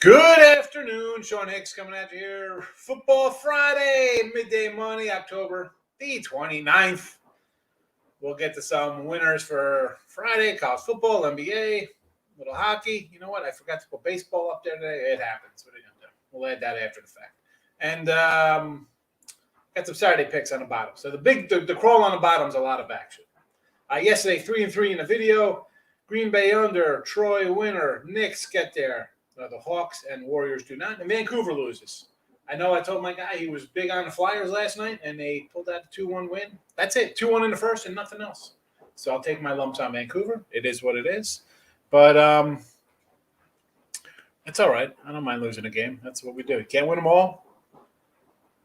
Good afternoon, Sean Hicks coming at you here. Football Friday, midday money, October the 29th. We'll get to some winners for Friday, college football, NBA, little hockey. You know what? I forgot to put baseball up there today. It happens. What are you going to do? We'll add that after the fact. And got some Saturday picks on the bottom. So the crawl on the bottom is a lot of action. Yesterday, 3-3 in the video. Green Bay under, Troy winner, Knicks get there. The Hawks and Warriors do not. And Vancouver loses. I know I told my guy he was big on the Flyers last night, and they pulled out a 2-1 win. That's it. 2-1 in the first and nothing else. So I'll take my lumps on Vancouver. It is what it is. But it's all right. I don't mind losing a game. That's what we do. You can't win them all.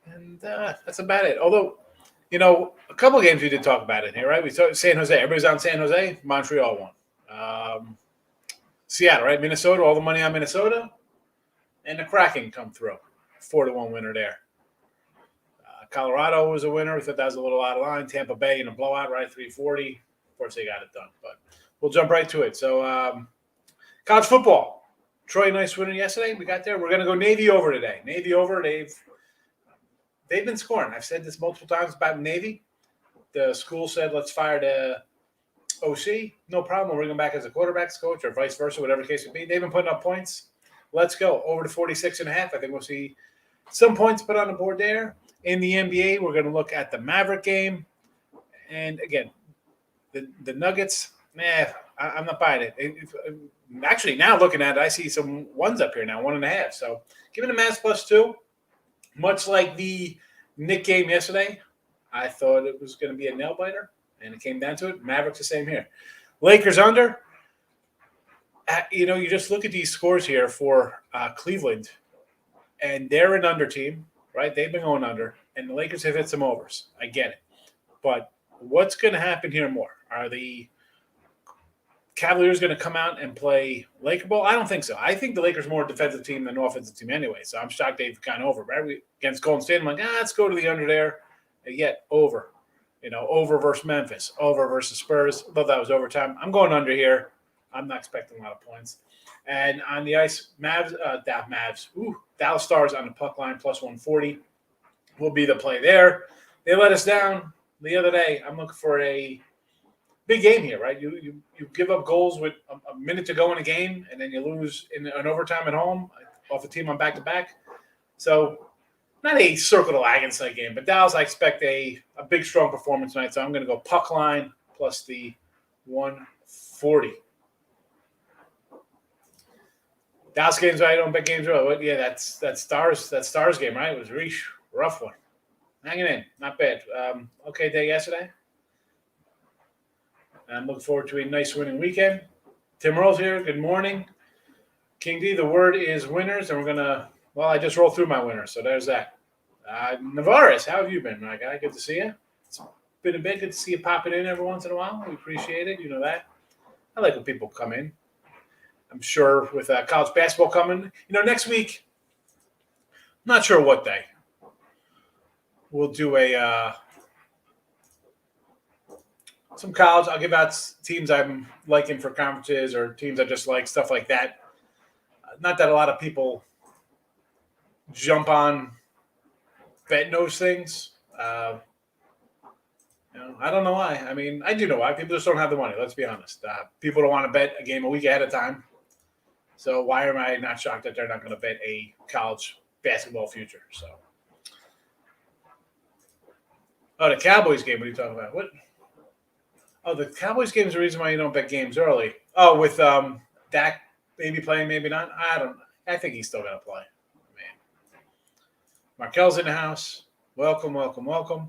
And that's about it. Although, a couple of games we did talk about it here, right? We saw San Jose. Everybody's on San Jose. Montreal won. Seattle, right? Minnesota, all the money on Minnesota. And the Kraken come through. 4-1 winner there. Colorado was a winner. We thought that was a little out of line. Tampa Bay in a blowout, right? 340. Of course, they got it done. But we'll jump right to it. So, college football. Troy, nice winner yesterday. We got there. We're going to go Navy over today. Navy over. They've been scoring. I've said this multiple times about Navy. The school said, let's fire the OC, no problem. We'll bring him back as a quarterback's coach or vice versa, whatever the case would be. They've been putting up points. Let's go. Over to 46.5. I think we'll see some points put on the board there. In the NBA, we're going to look at the Maverick game. And, again, the Nuggets, I'm not buying it. Actually, now looking at it, I see some ones up here now, 1.5. So giving the Mavs +2. Much like the Knick game yesterday, I thought it was going to be a nail-biter. And it came down to it. Mavericks the same here. Lakers under. You just look at these scores here for Cleveland, and they're an under team, right? They've been going under, and the Lakers have hit some overs. I get it. But what's going to happen here more? Are the Cavaliers going to come out and play Laker ball? I don't think so. I think the Lakers are more defensive team than offensive team anyway, so I'm shocked they've gone over. Right? Against Golden State, I'm like, let's go to the under there. And yet, over. Over versus Memphis, over versus Spurs. Thought that was overtime. I'm going under here. I'm not expecting a lot of points. And on the ice, Dallas Stars on the puck line, +140 will be the play there. They let us down the other day. I'm looking for a big game here, right? You give up goals with a minute to go in a game, and then you lose in an overtime at home off a team on back-to-back. So not a circle the wagons type game, but Dallas, I expect a big, strong performance tonight. So I'm going to go puck line plus the 140. Dallas games, right? I don't bet games early. Yeah, that's Stars game, right? It was a rough one. Hanging in, not bad. Okay day yesterday. I'm looking forward to a nice winning weekend. Tim Earls here. Good morning. King D, the word is winners, and we're going to – well, I just rolled through my winners, so there's that. Navarez, how have you been, my guy? Good to see you. It's been a bit. Good to see you popping in every once in a while. We appreciate it. You know that. I like when people come in. I'm sure with college basketball coming, next week, I'm not sure what day. We'll do some college. I'll give out teams I'm liking for conferences or teams I just like, stuff like that. Not that a lot of people jump on betting those things. I don't know why. I mean, I do know why. People just don't have the money. Let's be honest. People don't want to bet a game a week ahead of time. So why am I not shocked that they're not going to bet a college basketball future? So, the Cowboys game. What are you talking about? What? Oh, the Cowboys game is the reason why you don't bet games early. Oh, with Dak maybe playing, maybe not. I don't know. I think he's still going to play. Markel's in the house. Welcome, welcome, welcome.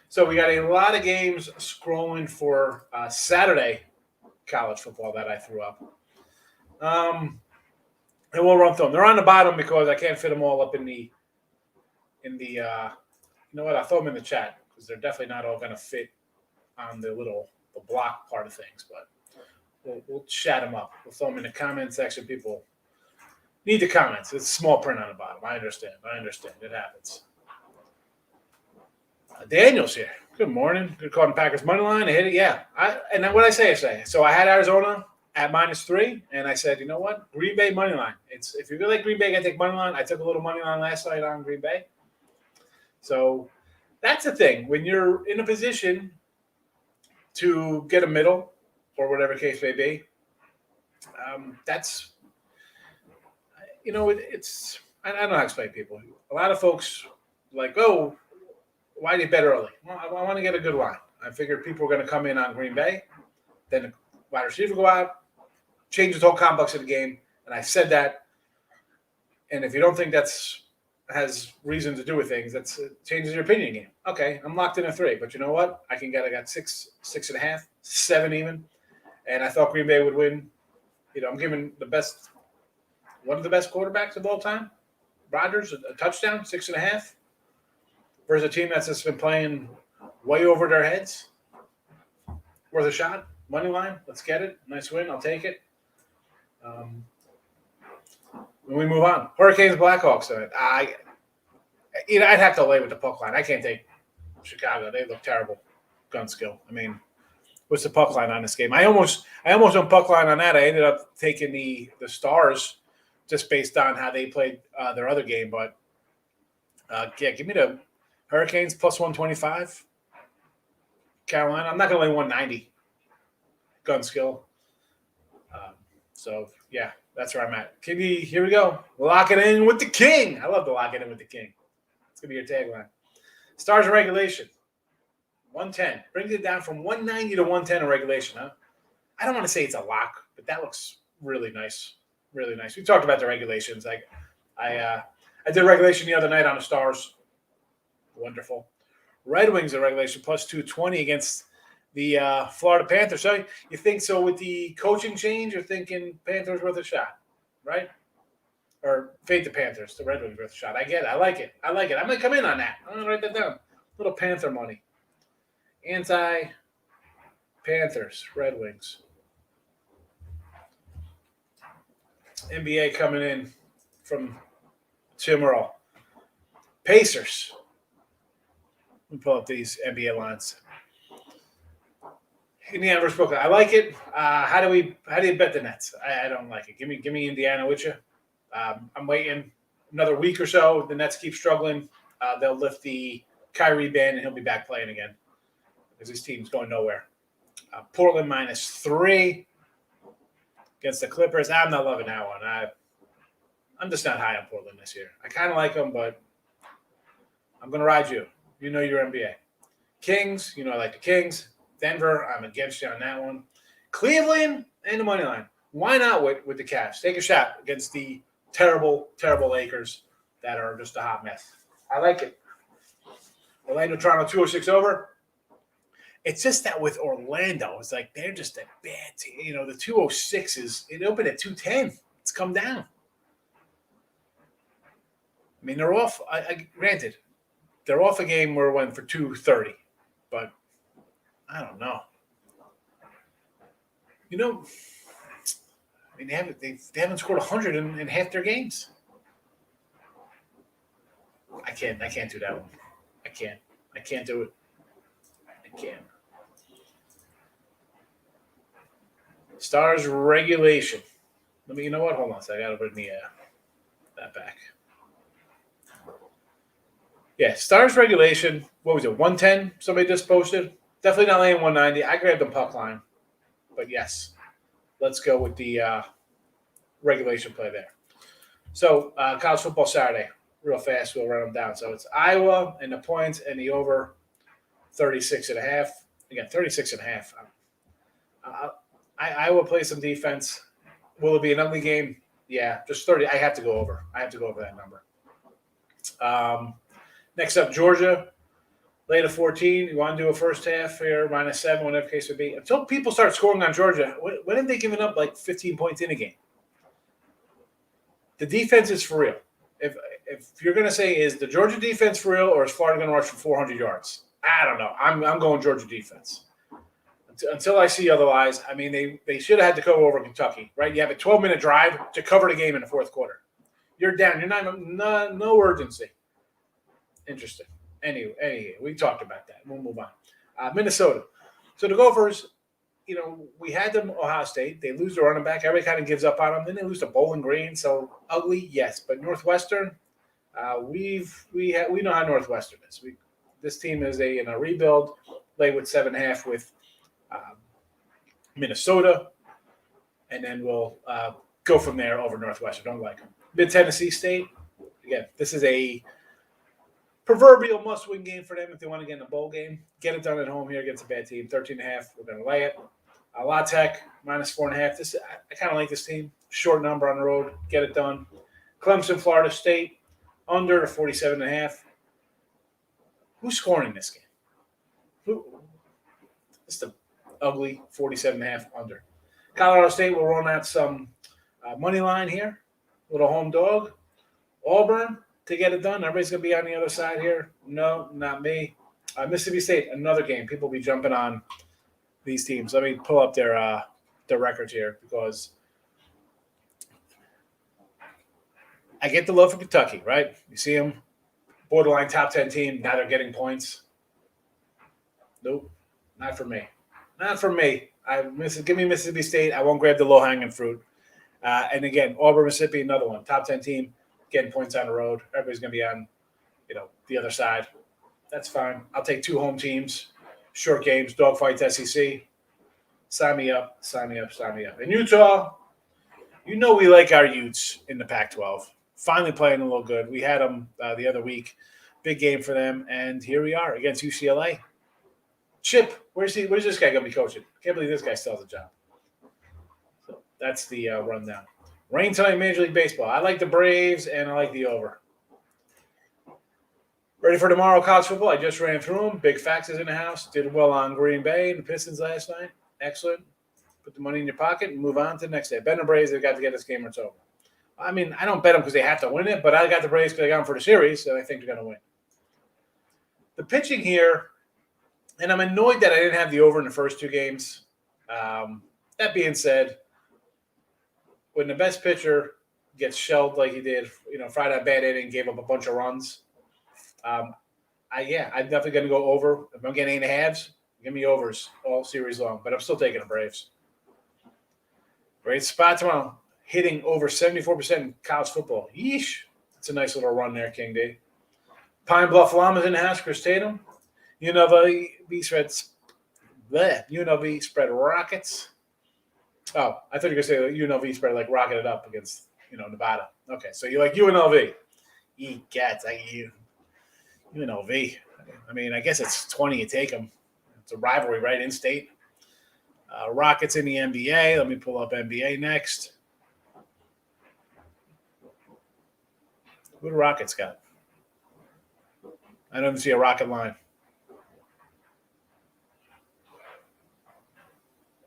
So we got a lot of games scrolling for Saturday college football that I threw up. And we'll run through them. They're on the bottom because I can't fit them all up in the you know what? I'll throw them in the chat because they're definitely not all going to fit on the block part of things. But we'll chat them up. We'll throw them in the comment section. People need the comments. It's small print on the bottom. I understand. It happens. Daniel's here. Good morning. Good call on Packers money line. I hit it. Yeah. And then what I say yesterday. So I had Arizona at -3, and I said, you know what? Green Bay money line. If you really like Green Bay, I got to take money line. I took a little money line last night on Green Bay. So that's the thing. When you're in a position to get a middle or whatever case may be, that's, it's, I don't know how to explain people. A lot of folks like, oh, why do you bet early? Well, I want to get a good line. I figured people were going to come in on Green Bay, then the wide receiver go out, change the whole complex of the game. And I said that. And if you don't think that's has reason to do with things, that changes your opinion game. Okay, I'm locked in a 3, but you know what? I got 6.5, 7 even. And I thought Green Bay would win. I'm giving one of the best quarterbacks of all time, Rodgers, a touchdown, 6.5, versus a team that's just been playing way over their heads. Worth a shot. Money line. Let's get it. Nice win. I'll take it. When we move on, Hurricanes, Blackhawks. I'd have to lay with the puck line. I can't take Chicago. They look terrible. Gun skill. I mean, what's the puck line on this game? I almost went puck line on that. I ended up taking the Stars just based on how they played their other game. But give me the Hurricanes plus 125. Carolina. I'm not going to lay 190. Gun skill. So yeah, that's where I'm at. Here we go. Lock it in with the king. I love to lock it in with the king. It's going to be your tagline. Stars in regulation. 110. Brings it down from 190 to 110 in regulation, huh? I don't want to say it's a lock, but that looks really nice. Really nice. We talked about the regulations. I did regulation the other night on the Stars. Wonderful. Red Wings in regulation plus 220 against the Florida Panthers. So you think so with the coaching change, you're thinking Panthers worth a shot, right? Or fade the Panthers, the Red Wings worth a shot. I get it. I like it. I'm going to come in on that. I'm going to write that down. Little Panther money. Anti-Panthers, Red Wings. NBA coming in from Tim Earl. Pacers. Let me pull up these NBA lines. Indiana versus Brooklyn. I like it. How do you bet the Nets? I don't like it. Give me Indiana with you. I'm waiting another week or so. The Nets keep struggling. They'll lift the Kyrie ban and he'll be back playing again because his team's going nowhere. Portland -3 against the Clippers. I'm not loving that one. I'm just not high on Portland this year. I kind of like them, but I'm going to ride you. You know your NBA. Kings, I like the Kings. Denver, I'm against you on that one. Cleveland and the money line. Why not with the Cavs? Take a shot against the terrible, terrible Lakers that are just a hot mess. I like it. Orlando, Toronto, 206 over. It's just that with Orlando, it's like they're just a bad team. The 206 it opened at 210. It's come down. I mean, they're off. Granted, they're off a game where it went for 230, but I don't know. I mean, they haven't scored 100 in half their games. I can't do that one. I can't do it. I can't. Stars regulation. You know what? Hold on a second. I got to bring that back. Yeah, Stars regulation. What was it? 110? Somebody just posted. Definitely not laying 190. I grabbed the puck line. But yes, let's go with the regulation play there. So, college football Saturday. Real fast, we'll run them down. So, it's Iowa and the points and the over 36.5. Again, 36.5. Iowa plays some defense. Will it be an ugly game? Yeah, just 30. I have to go over. That number. Next up, Georgia. Late of 14. You want to do a first half here, -7, whatever the case would be. Until people start scoring on Georgia, when have they given up like 15 points in a game? The defense is for real. If you're going to say, is the Georgia defense for real or is Florida going to rush for 400 yards? I don't know. I'm going Georgia defense. Until I see otherwise, I mean, they should have had to go over Kentucky, right? You have a 12-minute drive to cover the game in the fourth quarter. You're down. You're no urgency. Interesting. Anyway, we talked about that. We'll move on. Minnesota. So the Gophers, we had them Ohio State. They lose their running back. Everybody kind of gives up on them. Then they lose to Bowling Green. So ugly, yes. But Northwestern, we know how Northwestern is. This team is in a rebuild. Play with 7.5 with Minnesota, and then we'll go from there over Northwestern. Don't like them. Mid Tennessee State. Again, this is a proverbial must-win game for them if they want to get in a bowl game. Get it done at home here against a bad team. 13.5. We're going to lay it. La Tech minus 4.5. I kind of like this team. Short number on the road. Get it done. Clemson, Florida State under 47.5. Who's scoring this game? It's the ugly 47.5 under. Colorado State will run out some money line here. Little home dog. Auburn to get it done. Everybody's going to be on the other side here. No, not me. Mississippi State, another game. People will be jumping on these teams. Let me pull up their records here because I get the love for Kentucky, right? You see them, borderline top 10 team. Now they're getting points. Nope, not for me. Not for me. Give me Mississippi State. I won't grab the low-hanging fruit. And again, Auburn, Mississippi, another one. Top 10 team, getting points on the road. Everybody's going to be on, the other side. That's fine. I'll take 2 home teams, short games, dogfights, SEC. Sign me up, sign me up, sign me up. In Utah, we like our Utes in the Pac-12. Finally playing a little good. We had them the other week. Big game for them, and here we are against UCLA. Chip, where's this guy going to be coaching? Can't believe this guy still has a job. So that's the rundown. Rain tonight, Major League Baseball. I like the Braves, and I like the over. Ready for tomorrow, college football? I just ran through them. Big Facts is in the house. Did well on Green Bay and the Pistons last night. Excellent. Put the money in your pocket and move on to the next day. Bet the Braves, they've got to get this game or it's over. I mean, I don't bet them because they have to win it, but I got the Braves because I got them for the series, so I think they're going to win. The pitching here, and I'm annoyed that I didn't have the over in the first 2 games. That being said, when the best pitcher gets shelled like he did, Friday at bad inning, gave up a bunch of runs, I'm definitely going to go over. If I'm getting 8.5s, give me overs all series long, but I'm still taking the Braves. Great spot tomorrow. Hitting over 74% in college football. Yeesh. It's a nice little run there, King D. Pine Bluff Llamas in the house, Chris Tatum. UNLV spread Rockets. Oh, I thought you were going to say UNLV spread like rocketed up against, Nevada. Okay, so you like UNLV. Eat cats. UNLV. I mean, I guess it's 20 you take them. It's a rivalry, right? In-state. Rockets in the NBA. Let me pull up NBA next. Who do Rockets got? I don't see a Rocket line.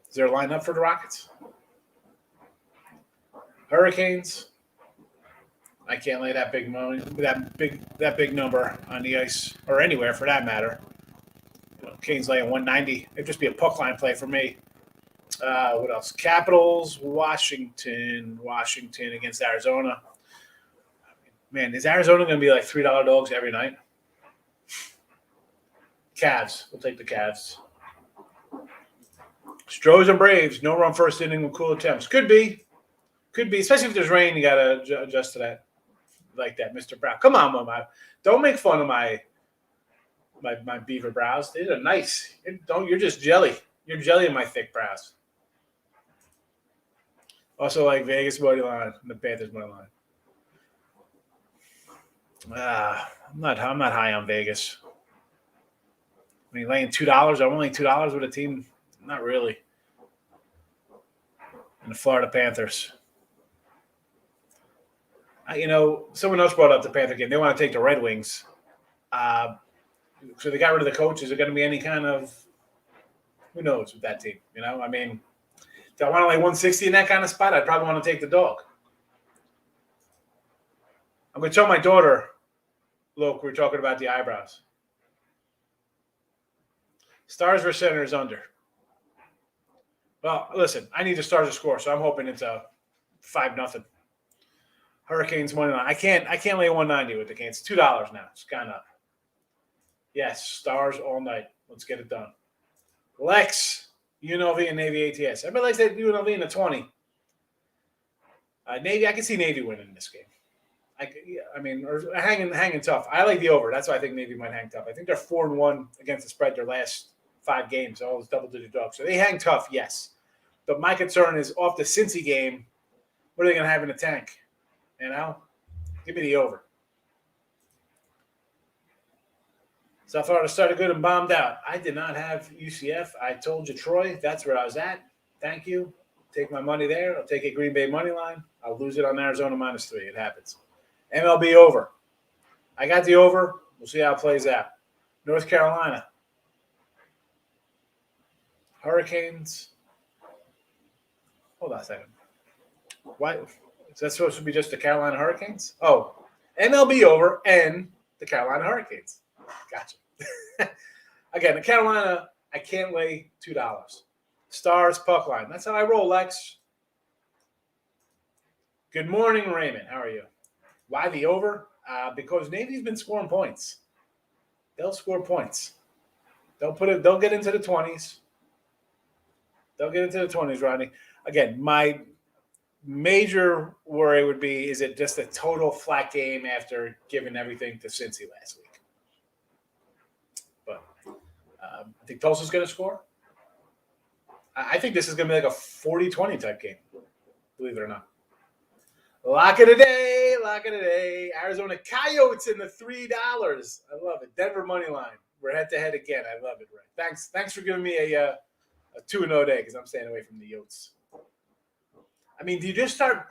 Is there a line up for the Rockets? Hurricanes. I can't lay that big money, that big number on the ice or anywhere for that matter. Kings laying 190. It'd just be a puck line play for me. What else? Capitals, Washington against Arizona. Man, is Arizona going to be like $3 dogs every night? Cavs. We'll take the Cavs. Stros and Braves. No run first inning with cool attempts. Could be. Especially if there's rain, you got to adjust to that. Like that, Mr. Brown. Come on, Mama. Don't make fun of my beaver brows. These are nice. You're just jelly. You're jelly in my thick brows. Also like Vegas money line and the Panthers money line. I'm not high on Vegas. I mean, laying $2. I'm only $2 with a team. Not really. And the Florida Panthers. Someone else brought up the Panther game. They want to take the Red Wings. So they got rid of the coach. Is there going to be any kind of who knows with that team? I mean, do I want to lay 160 in that kind of spot? I'd probably want to take the dog. I'm going to tell my daughter, look, we're talking about the eyebrows. Stars versus Senators under. Well, listen, I need the Stars to score, so I'm hoping it's a 5-0. Hurricanes money line. I can't lay 190 with the Canes. It's $2 now. It's gone up. Yes, Stars all night. Let's get it done. Lex, UNLV and Navy ATS. Everybody likes that UNLV in the 20. Navy, I can see Navy winning this game. Or hanging tough. I like the over. That's why I think Navy might hang tough. I think they're 4-1 against the spread their last 5 games. All those double-digit dogs. So they hang tough, yes. But my concern is off the Cincy game, what are they going to have in the tank? You know? Give me the over. South Florida started good and bombed out. I did not have UCF. I told you, Troy, that's where I was at. Thank you. Take my money there. I'll take a Green Bay money line. I'll lose it on Arizona -3. It happens. MLB over. I got the over. We'll see how it plays out. North Carolina. Hurricanes. Hold on a second. Why? Is that supposed to be just the Carolina Hurricanes? Oh, MLB over and the Carolina Hurricanes. Gotcha. Again, the Carolina, I can't lay $2. Stars, puck line. That's how I roll, Lex. Good morning, Raymond. How are you? Why the over? Because Navy's been scoring points. They'll score points. They'll get into the 20s. They'll get into the 20s, Rodney. Again, my major worry would be, is it just a total flat game after giving everything to Cincy last week? But I think Tulsa's going to score. I think this is going to be like a 40-20 type game, believe it or not. Lock of the day. Arizona Coyotes in the $3. I love it. Denver money line. We're head-to-head again. I love it, Ray. Thanks for giving me a 2-0 day because I'm staying away from the Yotes. I mean, do you just start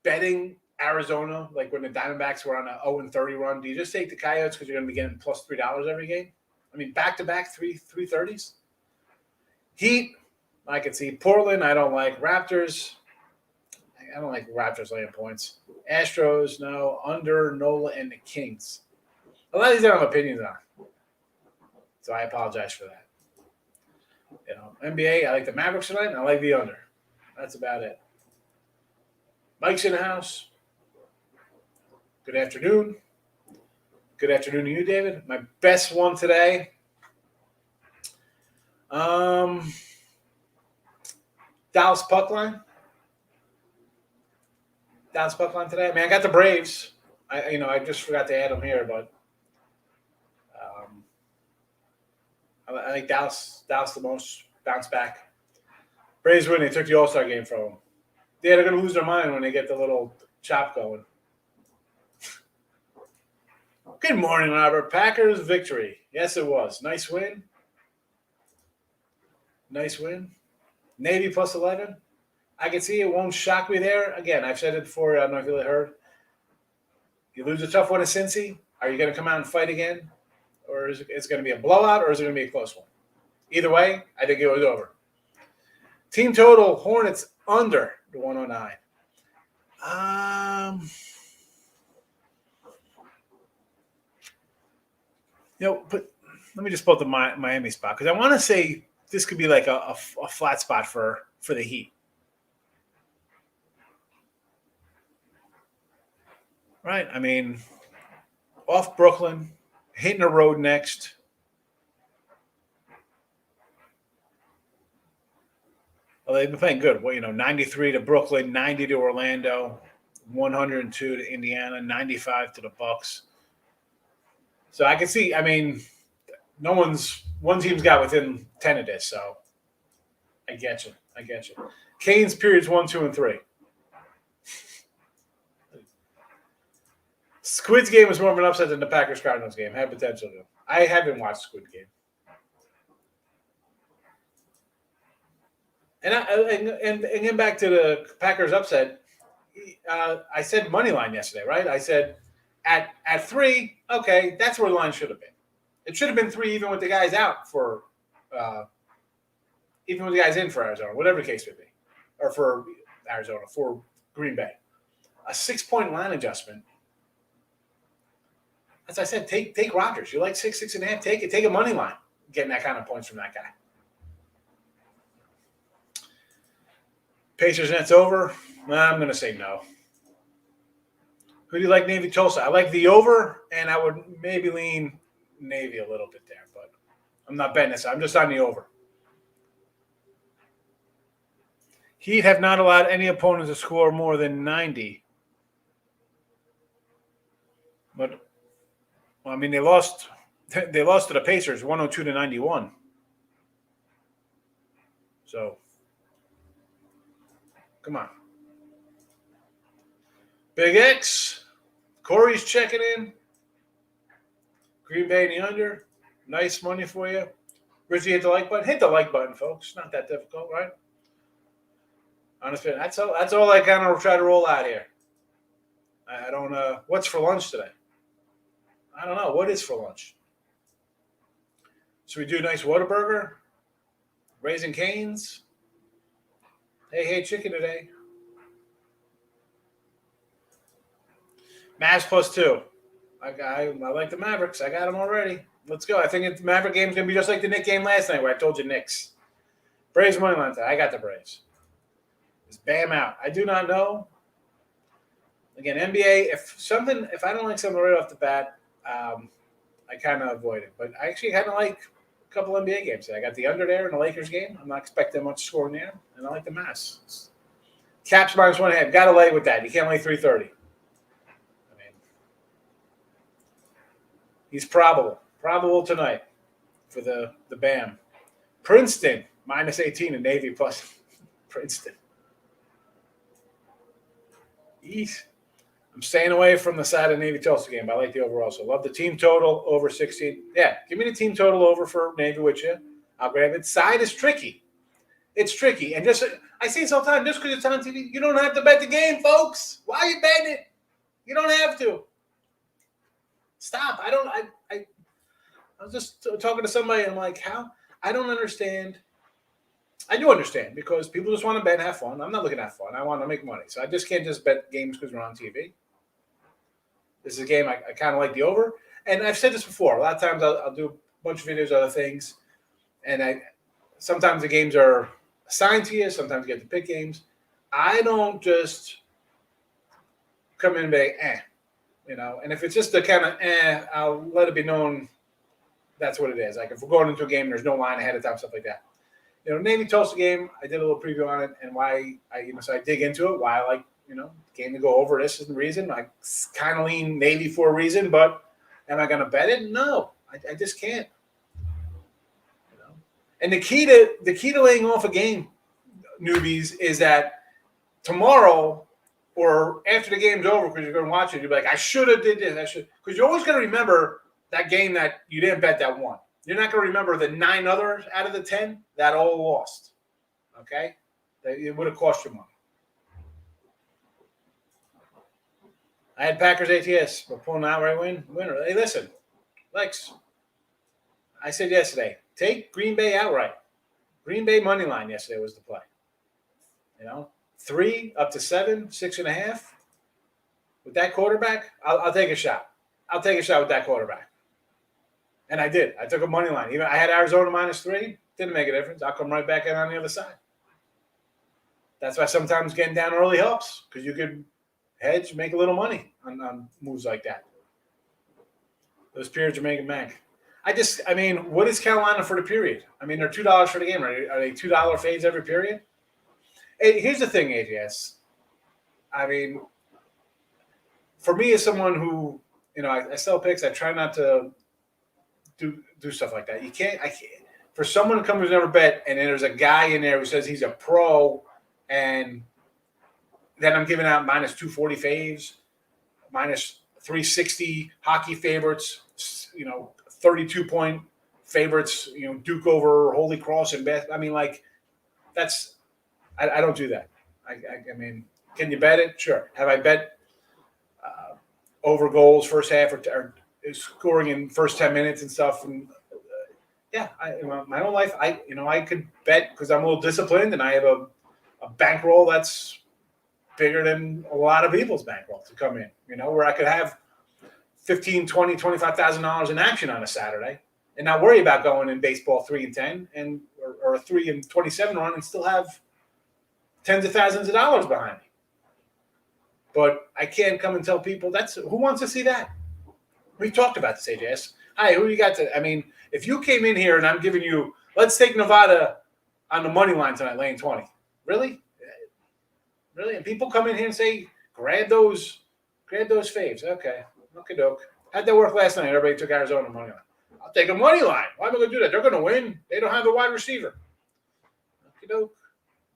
betting Arizona like when the Diamondbacks were on a 0-30 run? Do you just take the Coyotes because you're going to be getting plus $3 every game? I mean, back-to-back 330s? Heat, I could see. Portland, I don't like. Raptors, I don't like Raptors laying points. Astros, no. Under, Nola, and the Kings. A lot of these I don't have opinions on. So I apologize for that. You know, NBA, I like the Mavericks tonight, and I like the under. That's about it. Mike's in the house. Good afternoon. Good afternoon to you, David. My best one today. Dallas puck line. Dallas puck line today. I mean, I got the Braves. I just forgot to add them here, but I think Dallas the most bounce back. Braves win. They took the All-Star game from them. Yeah, they're going to lose their mind when they get the little chop going. Good morning, Robert. Packers victory. Yes, it was. Nice win. Navy plus 11. I can see it won't shock me there. Again, I've said it before. I don't know if you heard. You lose a tough one to Cincy. Are you going to come out and fight again? Or is it going to be a blowout, or is it going to be a close one? Either way, I think it was over. Team total, Hornets under the 109. But let me just pull up the Miami spot because I want to say this could be like a flat spot for the Heat. Right? I mean, off Brooklyn, hitting the road next. Well, they've been playing good. Well, 93 to Brooklyn, 90 to Orlando, 102 to Indiana, 95 to the Bucks. So I can see, I mean, one team's got within 10 of this, so I get you. Canes periods 1, 2, and 3. Squid's game was more of an upset than the Packers-Cardinals game. Had potential to. I haven't watched Squid Game. And getting back to the Packers upset, I said money line yesterday, right? I said at 3, okay, that's where the line should have been. It should have been 3 even with the guys out for even with the guys in for Arizona, whatever the case may be. Or for Arizona, for Green Bay. A 6-point line adjustment. As I said, take Rodgers. You like 6.5, take it. Take a money line, getting that kind of points from that guy. Pacers Nets over. I'm going to say no. Who do you like, Navy Tulsa? I like the over, and I would maybe lean Navy a little bit there, but I'm not betting this. I'm just on the over. Heat have not allowed any opponents to score more than 90. But, well, I mean, they lost to the Pacers 102-91. So, come on. Big X. Corey's checking in. Green Bay in the under. Nice money for you. Richie, hit the like button. Hit the like button, folks. Not that difficult, right? Honestly, that's all I kind of try to roll out here. I don't what's for lunch today? I don't know. What is for lunch? Should we do a nice Whataburger? Raising Cane's? Hey, chicken today. Mavs +2. I like the Mavericks. I got them already. Let's go. I think the Maverick game's going to be just like the Knicks game last night where I told you Knicks. Braves money line today. I got the Braves. Just Bam out. I do not know. Again, NBA, if I don't like something right off the bat, I kind of avoid it. But I actually kind of like a couple NBA games. I got the under there in the Lakers game. I'm not expecting much scoring there. And I like the Mavs. Caps -1.5. Got to lay with that. You can't lay 330. I mean, he's probable. Probable tonight for the BAM. Princeton, -18 and Navy plus Princeton. I'm staying away from the side of Navy Tulsa game, but I like the overall. So love the team total over 16. Yeah, give me the team total over for Navy with you. I'll grab it. Side is tricky. It's tricky. And just I say this all the time, just because it's on TV, you don't have to bet the game, folks. Why are you betting it? You don't have to. Stop. I was just talking to somebody, and I'm like, how? I don't understand. I do understand because people just want to bet and have fun. I'm not looking to have fun. I want to make money. So I just can't just bet games because we're on TV. This is a game I kind of like the over. And I've said this before. A lot of times I'll do a bunch of videos, other things. And sometimes the games are assigned to you. Sometimes you get to pick games. I don't just come in and be And if it's just the kind of I'll let it be known that's what it is. Like if we're going into a game, there's no line ahead of time, stuff like that. Navy Tulsa game, I did a little preview on it and why so I dig into it, why I like, game to go over. This is the reason. I kind of lean Navy for a reason, but am I going to bet it? No, I just can't. And the key to laying off a game, newbies, is that tomorrow or after the game's over, because you're going to watch it, you'll be like, I should have did this. Because you're always going to remember that game that you didn't bet that won. You're not going to remember the 9 others out of the 10 that all lost. Okay? It would have cost you money. I had Packers ATS, but pulling an outright winner. Hey, listen, Lex, I said yesterday, take Green Bay outright. Green Bay money line yesterday was the play. 3 up to 7, 6.5. With that quarterback, I'll take a shot. I'll take a shot with that quarterback. And I did. I took a money line. Even I had Arizona -3. Didn't make a difference. I'll come right back in on the other side. That's why sometimes getting down early helps, because you could hedge, make a little money on moves like that. Those periods are making bank. What is Carolina for the period? They're $2 for the game. Right? Are they $2 fades every period? Hey, here's the thing, AJS. For me as someone who, I sell picks, I try not to do stuff like that. I can't. For someone to come who's never bet, and then there's a guy in there who says he's a pro, and then I'm giving out -240 faves, -360 hockey favorites, 32-point favorites, Duke over Holy Cross and Beth. That's I don't do that. Can you bet it? Sure. Have I bet over goals first half or scoring in first 10 minutes and stuff? And my whole life, I could bet because I'm a little disciplined and I have a bankroll that's bigger than a lot of people's bankroll to come in, where I could have $15,000, $20,000, $25,000 in action on a Saturday and not worry about going in baseball 3-10 or a 3-27 run and still have tens of thousands of dollars behind me. But I can't come and tell people who wants to see that? We've talked about this, AJS. Hi, who you got to? If you came in here and I'm giving you, let's take Nevada on the money line tonight, laying 20. Really? Really? And people come in here and say, grab those faves. Okay. Okay, doke. How'd that work last night? Everybody took Arizona money line. I'll take a money line. Why am I going to do that? They're going to win. They don't have a wide receiver. Okie doke.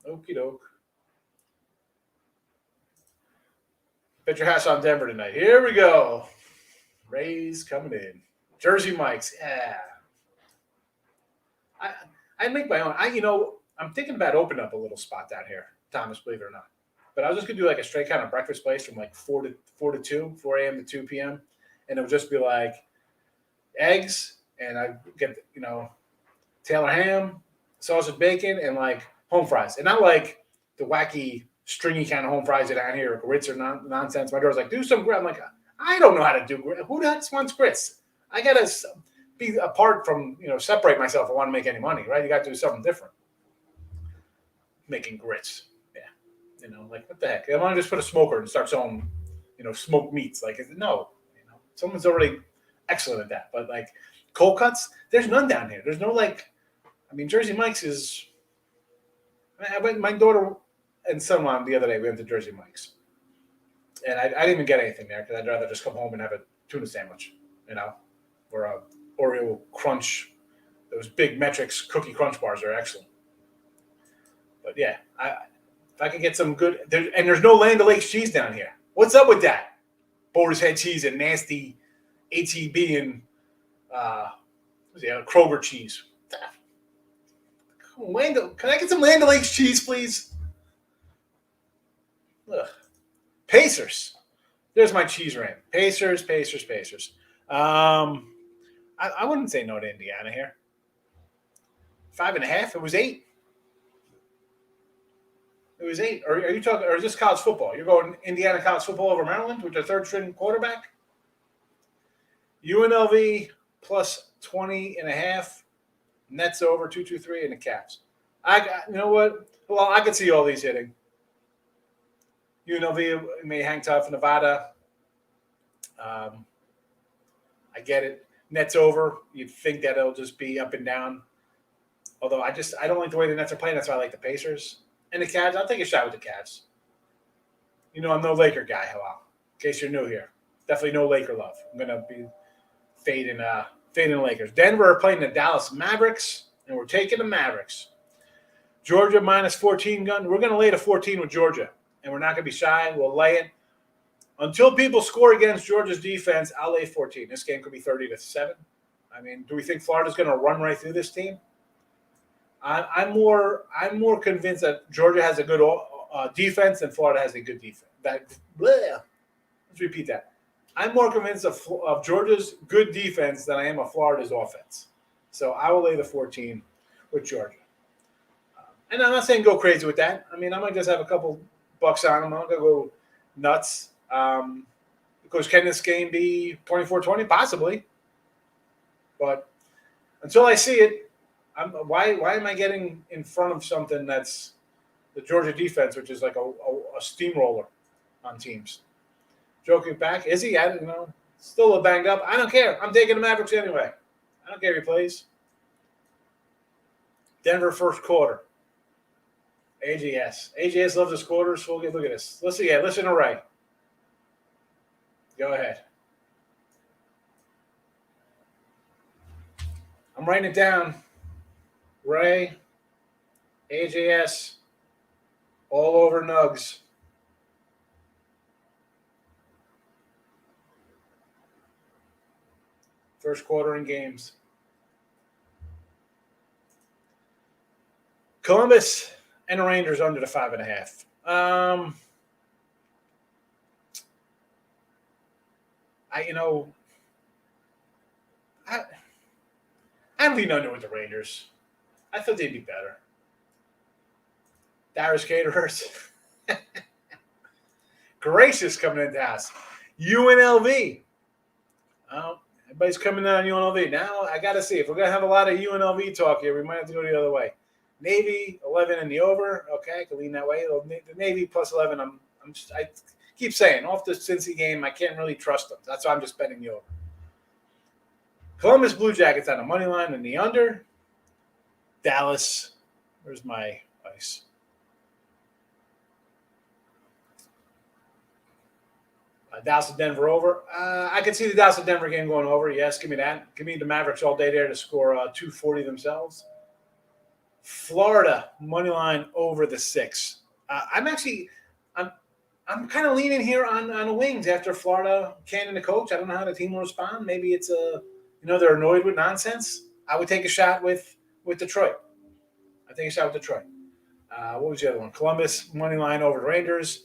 Okie doke. Bet your house on Denver tonight. Here we go. Rays coming in. Jersey Mike's. Yeah. I make my own. I'm thinking about opening up a little spot down here, Thomas, believe it or not. But I was just gonna do like a straight kind of breakfast place from like 4 a.m. to 2 p.m. And it would just be like eggs, and I get Taylor ham, sausage, bacon, and like home fries, and not like the wacky stringy kind of home fries that down here, grits or nonsense. My daughter's like, do some grit. I'm like, I don't know how to do grit. Who the heck wants grits? I gotta be apart from separate myself. If I want to make any money, right? You got to do something different. Making grits, yeah. Like what the heck? I want to just put a smoker and start selling, smoked meats. Like no, someone's already excellent at that. But like cold cuts, there's none down here. There's no Jersey Mike's is. I went my daughter and son-in-law the other day. We went to Jersey Mike's, and I didn't even get anything there because I'd rather just come home and have a tuna sandwich, or a Oreo Crunch. Those big Metrics cookie crunch bars are excellent. But yeah, if I could get some good, there's no Land O'Lakes cheese down here. What's up with that? Boar's Head cheese and nasty ATB and Kroger cheese. Can I get some Land O'Lakes cheese, please? Ugh. Pacers. There's my cheese rant. Pacers. I wouldn't say no to Indiana here. 5.5. It was 8. It was 8. Or are you talking? Or is this college football? You're going Indiana college football over Maryland with their third-string quarterback. UNLV plus 20.5. Nets over 223 and the Caps. You know what? Well, I could see all these hitting. UNLV may hang tough. Nevada. I get it. Nets over. You'd think that it'll just be up and down. Although I don't like the way the Nets are playing. That's why I like the Pacers. And the Cavs, I'll take a shot with the Cavs. I'm no Laker guy. Hello. In case you're new here. Definitely no Laker love. I'm going to be fading the Lakers. Denver are playing the Dallas Mavericks, and we're taking the Mavericks. Georgia minus 14 gun. We're going to lay the 14 with Georgia, and we're not going to be shy. We'll lay it. Until people score against Georgia's defense, I'll lay 14. This game could be 30-7. Do we think Florida's going to run right through this team? I'm more convinced that Georgia has a good defense than Florida has a good defense. Let's repeat that. I'm more convinced of Georgia's good defense than I am of Florida's offense. So I will lay the 14 with Georgia. And I'm not saying go crazy with that. I might just have a couple bucks on them. I'm not going to go nuts. Because can this game be 24-20? Possibly. But until I see it, why am I getting in front of something that's the Georgia defense, which is like a steamroller on teams? Joking back. Is he? Still a little banged up. I don't care. I'm taking the Mavericks anyway. I don't care if he plays. Denver first quarter. AJS loves his quarters. So look at this. Listen to Ray. Go ahead. I'm writing it down. Ray, AJS, all over Nugs. First quarter in games. Columbus and the Rangers under the 5.5. I lean under with the Rangers. I thought they'd be better. Darius Caterers. Gracious coming into the house. UNLV. Everybody's coming in on UNLV. Now, I got to see. If we're going to have a lot of UNLV talk here, we might have to go the other way. Navy, 11 in the over. Okay, I can lean that way. The Navy plus 11, I keep saying, off the Cincy game, I can't really trust them. That's why I'm just betting the over. Columbus Blue Jackets on the money line and the under. Dallas. Where's my ice? Dallas and Denver over. I could see the Dallas and Denver game going over. Yes, give me that. Give me the Mavericks all day there to score 240 themselves. Florida money line over the 6. I'm kind of leaning here on the Wings after Florida canning the coach. I don't know how the team will respond. Maybe it's they're annoyed with nonsense. I would take a shot with Detroit. What was the other one? Columbus money line over the Rangers.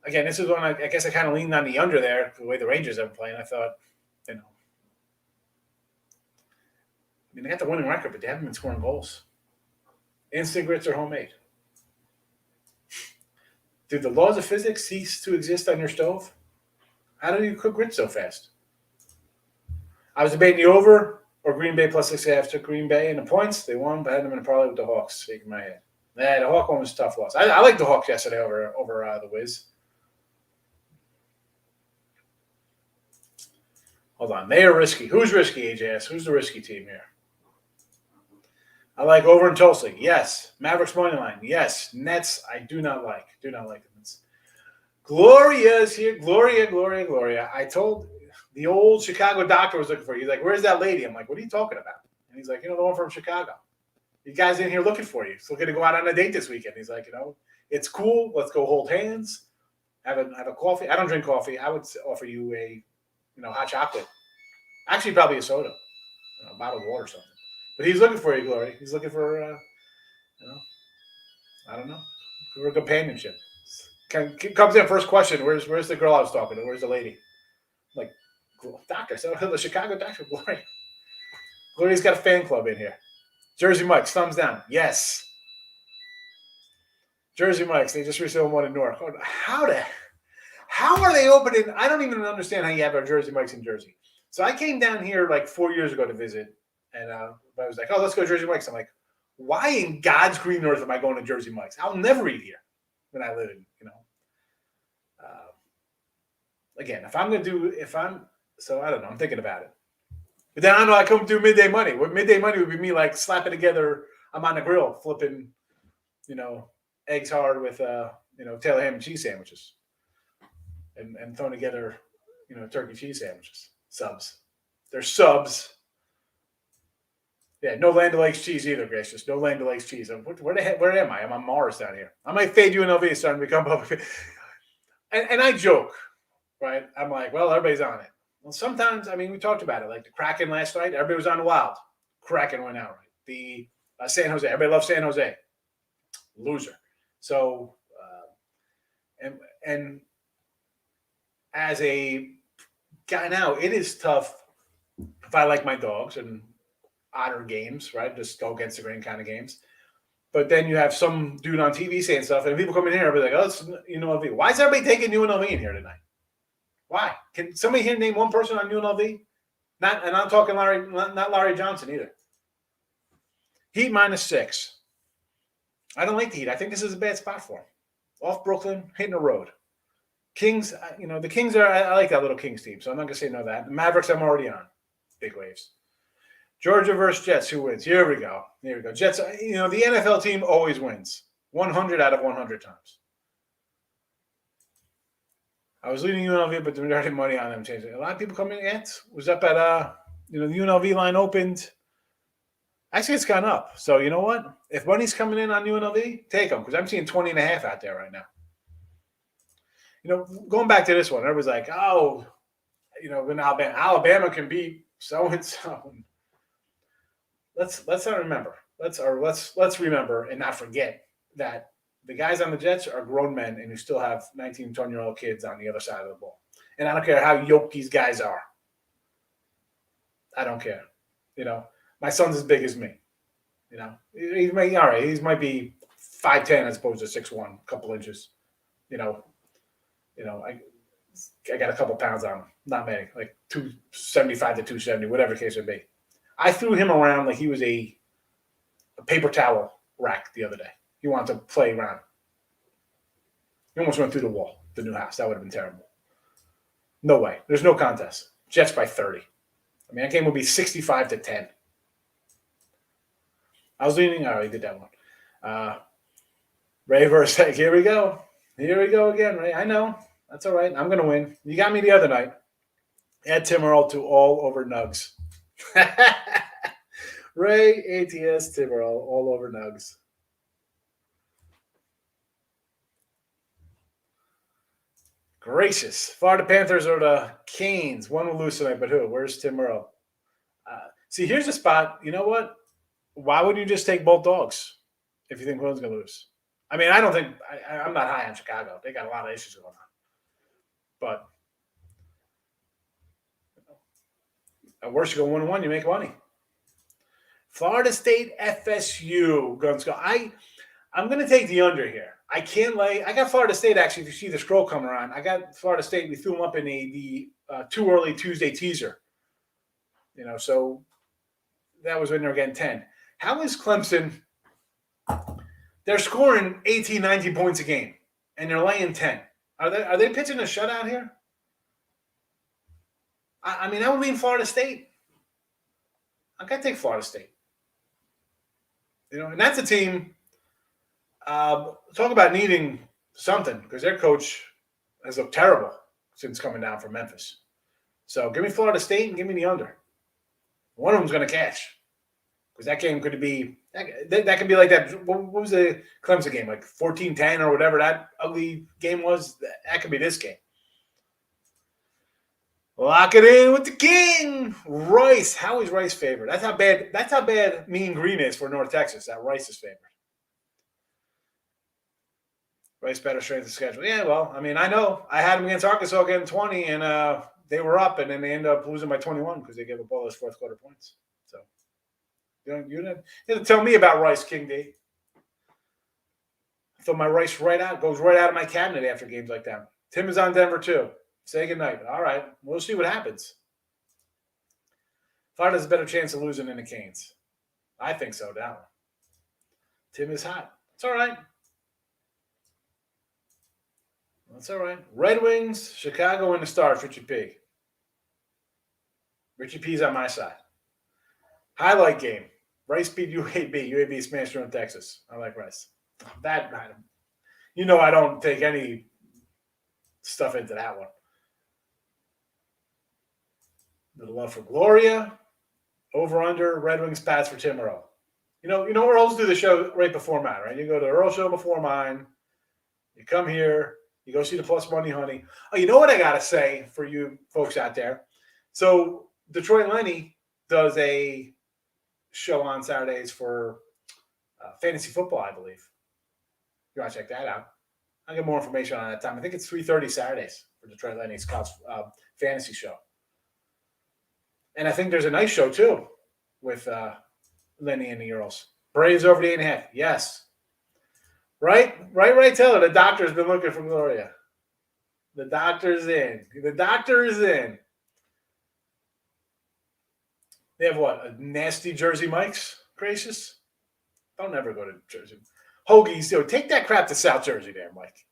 Again, this is one I guess I kind of leaned on the under there, the way the Rangers have been playing. I thought, they got the winning record, but they haven't been scoring goals. Instant grits are homemade. Did the laws of physics cease to exist on your stove? How do you cook grits so fast? I was debating the over or Green Bay plus 6.5. Took Green Bay and the points. They won, but I had them in a parlay with the Hawks. Shaking my head. The Hawk one was a tough loss. I liked the Hawks yesterday over the Wiz. Hold on. They are risky. Who's risky, AJS? Who's the risky team here? I like over in Tulsa. Yes. Mavericks money line. Yes. Nets, I do not like. Do not like the Nets. Gloria's here. Gloria. I told the old Chicago doctor was looking for you. He's like, where's that lady? I'm like, what are you talking about? And he's like, the one from Chicago. You guys in here looking for you. So we're going to go out on a date this weekend. He's like, it's cool. Let's go hold hands. Have a coffee. I don't drink coffee. I would offer you a, hot chocolate. Actually, probably a soda. A bottle of water or something. But he's looking for you, Glory. He's looking for, I don't know, for companionship. Comes in first question. Where's the girl I was talking to? Where's the lady? I'm like, doctor. So the Chicago doctor, Glory. Glory's got a fan club in here. Jersey Mike's, thumbs down. Yes. Jersey Mike's. They just recently one in Newark. How are they opening? I don't even understand how you have a Jersey Mike's in Jersey. So I came down here like 4 years ago to visit. And I was like, let's go to Jersey Mike's. I'm like, why in God's green earth am I going to Jersey Mike's? I'll never eat here when I live in, again, I don't know, I'm thinking about it. But then I know I come do midday money. What midday money would be me like slapping together, I'm on the grill, flipping, eggs hard with, Taylor ham and cheese sandwiches and throwing together, turkey cheese sandwiches, subs. They're subs. Yeah, no Land O'Lakes cheese either, Gracious. No Land O'Lakes cheese. Where am I? I'm on Mars down here. I might fade UNLV starting to become public. And I joke, right? I'm like, well, everybody's on it. Well, sometimes, we talked about it. Like the Kraken last night, everybody was on the Wild. Kraken went out, right? The San Jose, everybody loves San Jose. Loser. So, and as a guy now, it is tough if I like my dogs and odder games, right? Just go against the grain kind of games. But then you have some dude on TV saying stuff, and people come in here and be like, oh, it's UNLV. Why is everybody taking UNLV in here tonight? Why? Can somebody here name one person on UNLV? And I'm talking not Larry Johnson either. Heat -6. I don't like the Heat. I think this is a bad spot for him. Off Brooklyn, hitting the road. Kings, the Kings are, I like that little Kings team, so I'm not going to say no to that. The Mavericks, I'm already on. Big waves. Georgia versus Jets, who wins? Here we go. Jets, the NFL team always wins. 100 out of 100 times. I was leading UNLV, but the majority of money on them changed. A lot of people coming against. Was up at, the UNLV line opened. Actually, it's gone up. So, you know what? If money's coming in on UNLV, take them, because I'm seeing 20.5 out there right now. Going back to this one, everybody's like, when Alabama can beat so-and-so. Let's not remember. Let's remember and not forget that the guys on the Jets are grown men and who still have 19, 20-year-old kids on the other side of the ball. And I don't care how yoked these guys are. I don't care. My son's as big as me. He might be 5'10" as opposed to 6'1", a couple inches. I got a couple pounds on him. Not many, like 275 to 270, whatever the case would be. I threw him around like he was a paper towel rack the other day. He wanted to play around. He almost went through the wall, the new house. That would have been terrible. No way. There's no contest. Jets by 30. That game would be 65 to 10. I was leaning. He did that one. Ray versus Here we go. Here we go again, Ray. I know. That's all right. I'm going to win. You got me the other night. Add Tim Earl to all over Nugs. Ray, ATS, Tim Earl, all over Nugs. Gracious. Florida Panthers are the Canes. One will lose tonight, but who? Where's Tim Earl? See, here's a spot. You know what? Why would you just take both dogs if you think one's going to lose? I mean, I don't think I'm not high on Chicago. They got a lot of issues going on, but at worst, you go 1-1, you make money. Florida State FSU guns go. I'm going to take the under here. I can't lay. I got Florida State actually. If you see the scroll coming around, I got Florida State. We threw them up in the too early Tuesday teaser. So that was when they were getting 10. How is Clemson? They're scoring 18, 19 points a game, and they're laying 10. Are they pitching a shutout here? I mean, I would lean Florida State. I got to take Florida State. And that's a team. Talk about needing something because their coach has looked terrible since coming down from Memphis. So give me Florida State and give me the under. One of them's going to cash because that game could be that could be like that. What was the Clemson game, like 14-10 or whatever that ugly game was? That could be this game. Lock it in with the king, Rice. How is Rice favored? That's how bad Mean Green is for North Texas. That Rice is favored. Rice better strength of schedule. Yeah, well, I mean, I know. I had them against Arkansas getting 20, and they were up, and then they ended up losing by 21 because they gave up all those fourth quarter points. So you didn't tell me about Rice, King D. I thought my Rice goes right out of my cabinet after games like that. Tim is on Denver too. Say goodnight. All right. We'll see what happens. Florida has a better chance of losing than the Canes. I think so, that one. Tim is hot. It's all right. That's all right. Red Wings, Chicago, and the Stars, Richie P. Richie P's on my side. Highlight game. Rice beat UAB. UAB smashed around Texas. I like Rice. I don't take any stuff into that one. Little love for Gloria. Over under Red Wings pass for Tim Earl. Earl's do the show right before mine, right? You go to the Earl show before mine. You come here. You go see the Plus Money Honey. Oh, you know what I got to say for you folks out there? So Detroit Lenny does a show on Saturdays for fantasy football, I believe. You want to check that out. I'll get more information on that time. I think it's 3:30 Saturdays for Detroit Lenny's college fantasy show. And I think there's a nice show, too, with Lenny and the Earls. Braves over the 8.5. Yes. Right, Taylor. The doctor's been looking for Gloria. The doctor's in. The doctor is in. They have what? A nasty Jersey Mike's? Gracious? Don't ever go to Jersey. Hoagies. Take that crap to South Jersey there, Mike.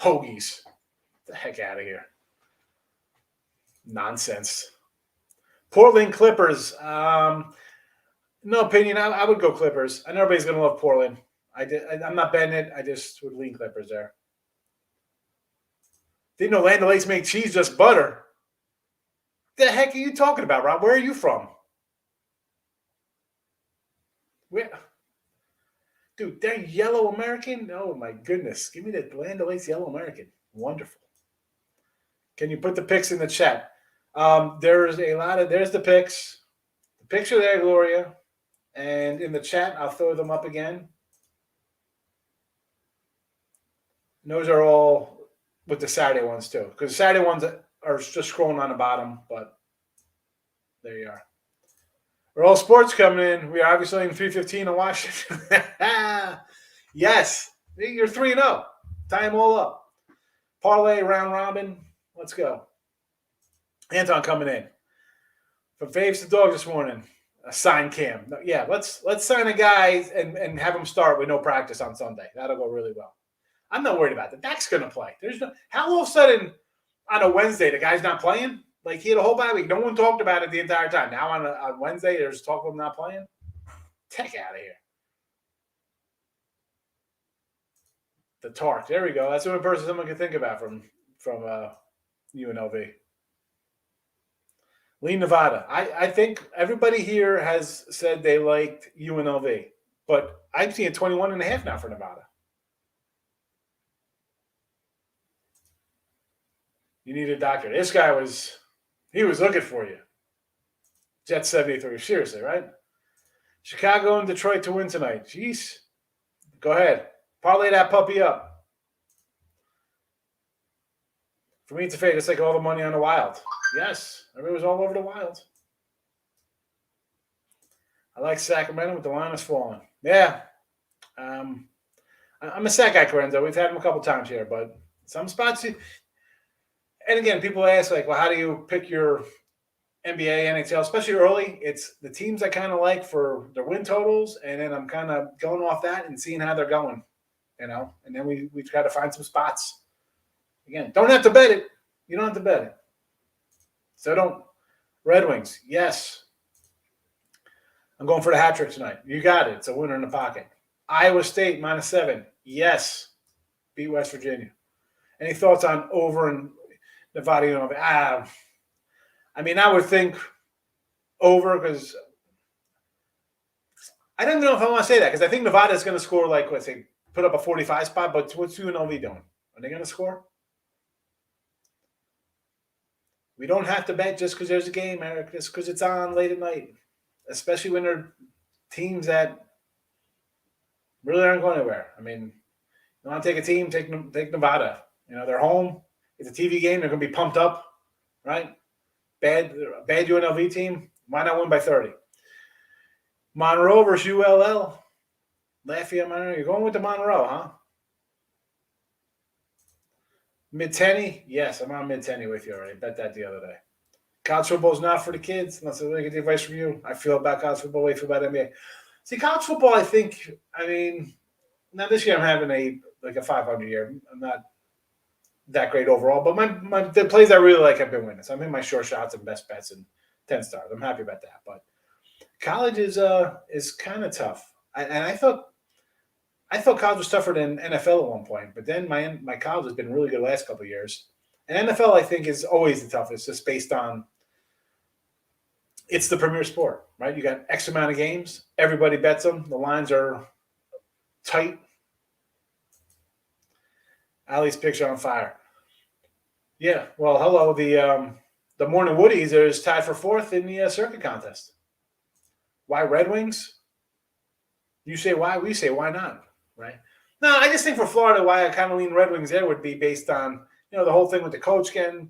Hoagies. Get the heck out of here. Nonsense. Portland Clippers. No opinion. I would go Clippers. I know everybody's going to love Portland. I'm not betting it. I just would lean Clippers there. Didn't know Land O'Lakes make cheese, just butter. The heck are you talking about, Rob? Where are you from? Dude, they're yellow American? Oh, my goodness. Give me the Land O'Lakes yellow American. Wonderful. Can you put the pics in the chat? There's the pics. The picture there, Gloria. And in the chat, I'll throw them up again. And those are all with the Saturday ones, too. Because the Saturday ones are just scrolling on the bottom, but there you are. We're all sports coming in. We are obviously in 3:15 in Washington. Yes. You're 3-0. Tie them all up. Parlay, round robin. Let's go. Anton coming in. From Faves to Dogs this morning. A sign Cam. Yeah, let's sign a guy and have him start with no practice on Sunday. That'll go really well. I'm not worried about that. Dak's going to play. How all of a sudden on a Wednesday the guy's not playing? Like he had a whole bye week. No one talked about it the entire time. Now on Wednesday there's talk of him not playing. Heck out of here. The Tark. There we go. That's the only person someone can think about from from UNLV. Lee, Nevada. I think everybody here has said they liked UNLV, but I'm seeing 21.5 now for Nevada. You need a doctor. This guy was looking for you. Jet 73. Seriously, right? Chicago and Detroit to win tonight. Jeez. Go ahead. Parlay that puppy up. For me, it's a fade. It's like all the money on the Wild. Yes. Everybody was all over the Wild. I like Sacramento with the line is falling. Yeah. I'm a Sac guy, Corenzo. We've had him a couple times here, but some spots. And again, people ask, like, well, how do you pick your NBA, NHL, especially early? It's the teams I kind of like for their win totals, and then I'm kind of going off that and seeing how they're going, and then we try to find some spots. Again, don't have to bet it. You don't have to bet it. So don't. Red Wings, yes. I'm going for the hat trick tonight. You got it. It's a winner in the pocket. Iowa State -7. Yes. Beat West Virginia. Any thoughts on over in Nevada? I mean, I would think over because I don't know if I want to say that because I think Nevada is going to score like, let's say, put up a 45 spot, but what's UNLV doing? Are they going to score? We don't have to bet just because there's a game, Eric, just because it's on late at night, especially when they're teams that really aren't going anywhere. I mean, you want to take a team, take Nevada. They're home. It's a TV game. They're going to be pumped up, right? Bad UNLV team. Why not win by 30? Monroe versus ULL. Lafayette, Monroe. You're going with the Monroe, huh? Mid-10? Yes, I'm on mid-10 with you already. Bet that the other day. College football is not for the kids. Unless I get the advice from you. I feel about college football. I feel about NBA. See, college football, I think, now this year I'm having a 500 year. I'm not that great overall, but the plays I really like have been winning. So I'm in my short shots and best bets and 10 stars. I'm happy about that. But college is kind of tough. I thought college was tougher than NFL at one point, but then my college has been really good the last couple of years. And NFL, I think, is always the toughest, just based on it's the premier sport, right? You got X amount of games. Everybody bets them. The lines are tight. Ali's picture on fire. Yeah, well, hello. The Morning Woodies is tied for 4th in the circuit contest. Why Red Wings? You say why, we say why not, right? No, I just think for Florida, why I kind of lean Red Wings there would be based on, the whole thing with the coach getting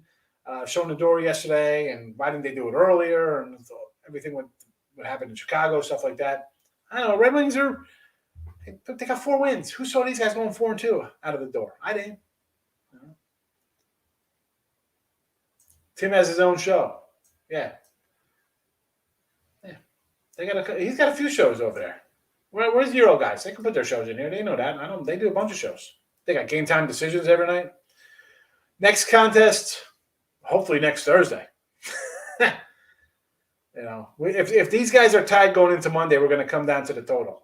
shown the door yesterday, and why didn't they do it earlier, and everything what happened in Chicago, stuff like that. I don't know. Red Wings they got 4 wins. Who saw these guys going 4-2 out of the door? I didn't. Tim has his own show. Yeah. He's got a few shows over there. Where's the Euro guys? They can put their shows in here. They know that. They do a bunch of shows. They got game time decisions every night. Next contest, hopefully next Thursday. If these guys are tied going into Monday, we're going to come down to the total.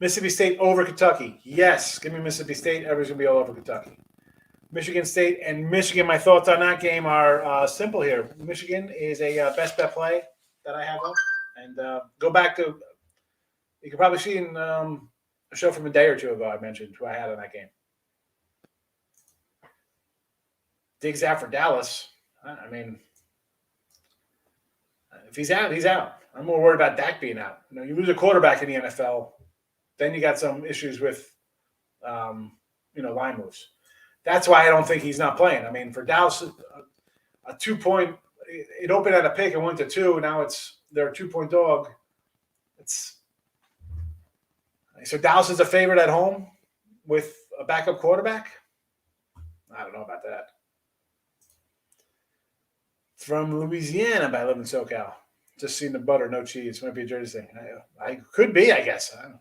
Mississippi State over Kentucky. Yes, give me Mississippi State. Everybody's going to be all over Kentucky. Michigan State and Michigan, my thoughts on that game are simple here. Michigan is a best bet play that I have up. And go back to, you can probably see in a show from a day or two ago I mentioned who I had on that game. Diggs out for Dallas. I mean, if he's out, he's out. I'm more worried about Dak being out. You lose a quarterback in the NFL, then you got some issues with, line moves. That's why I don't think he's not playing. I mean, for Dallas, a 2-point, it opened at a pick and went to 2. Now they're a 2-point dog. So Dallas is a favorite at home with a backup quarterback. I don't know about that. From Louisiana, but I live in SoCal. Just seen the butter, no cheese. Might be a Jersey thing. I could be, I guess. I don't know.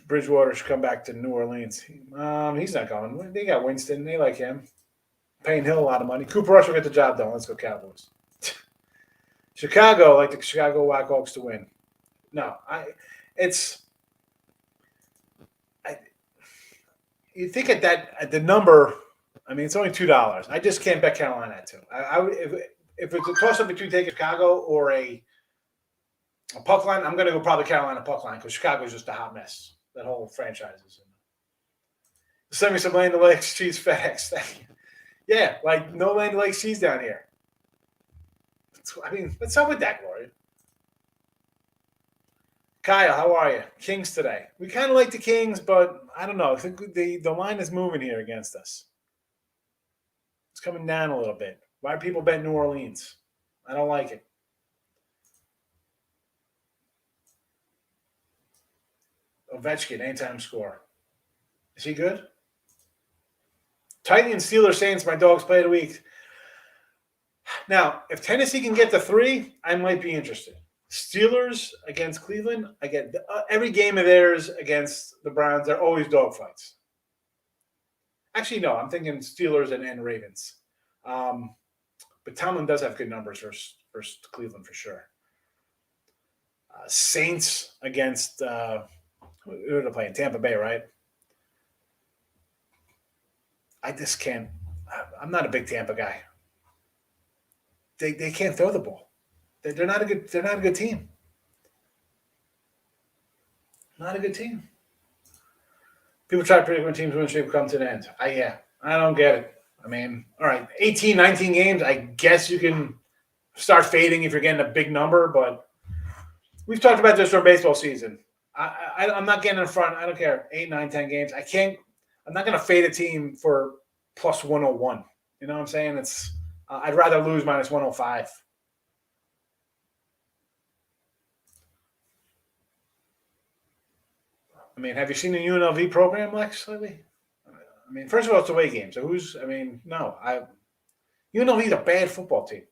Bridgewater should come back to New Orleans. He's not going. They got Winston. They like him. Paying Hill a lot of money. Cooper Rush will get the job done. Let's go Cowboys. Chicago, like the Chicago Blackhawks to win. No, you think at the number. I mean, it's only $2. I just can't bet Carolina at 2. If it's a toss up between taking Chicago or a puck line, I'm going to go probably Carolina puck line because Chicago's just a hot mess. That whole franchise is. Send me some Land O'Lakes cheese FedEx. Yeah, like no Land O'Lakes cheese down here. I mean, what's up with that, Gloria? Kyle, how are you? Kings today. We kind of like the Kings, but I don't know. I think the line is moving here against us. It's coming down a little bit. Why are people betting New Orleans? I don't like it. Ovechkin, anytime score. Is he good? Titans, Steelers, Saints, my dogs play of the week. Now, if Tennessee can get the 3, I might be interested. Steelers against Cleveland, I get every game of theirs against the Browns. They're always dogfights. Actually, no, I'm thinking Steelers and Ravens. But Tomlin does have good numbers versus Cleveland for sure. Saints against who are they playing? Tampa Bay, right? I just can't. I'm not a big Tampa guy. They can't throw the ball. They're not a good team. Not a good team. People try to predict when teams win streak come to an end. I don't get it. I mean, all right, 18, 19 games, I guess you can start fading if you're getting a big number, but we've talked about this for baseball season. I'm not getting in front. I don't care. 8, 9, 10 games. I'm not going to fade a team for plus 101. You know what I'm saying? I'd rather lose minus 105. I mean, have you seen the UNLV program, Lex, lately? I mean, first of all, it's away game. So no. UNLV is a bad football team.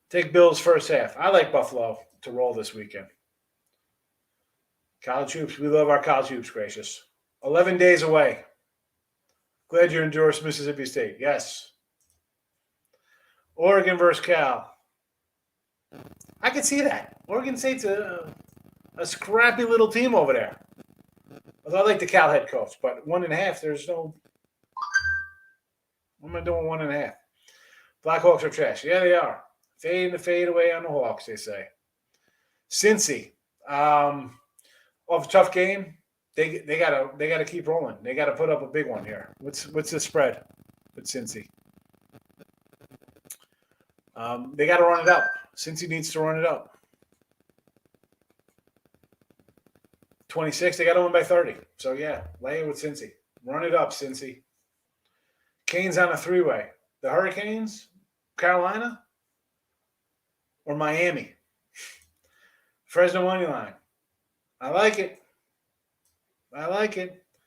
Take Bills first half. I like Buffalo to roll this weekend. College hoops. We love our college hoops, Gracious. 11 days away. Glad you endorsed Mississippi State. Yes. Oregon versus Cal. I can see that. Oregon State's a scrappy little team over there. Although I like the Cal head coach, but 1.5, there's no. What am I doing 1.5? Blackhawks are trash. Yeah, they are. Fade to fade away on the Hawks, they say. Cincy. Off a tough game, they gotta keep rolling. They gotta put up a big one here. What's the spread with Cincy? They gotta run it up. Cincy needs to run it up. 26, they gotta win by 30. So yeah, lay it with Cincy. Run it up, Cincy. Canes on a 3-way. The Hurricanes, Carolina, or Miami? Fresno money line. I like it.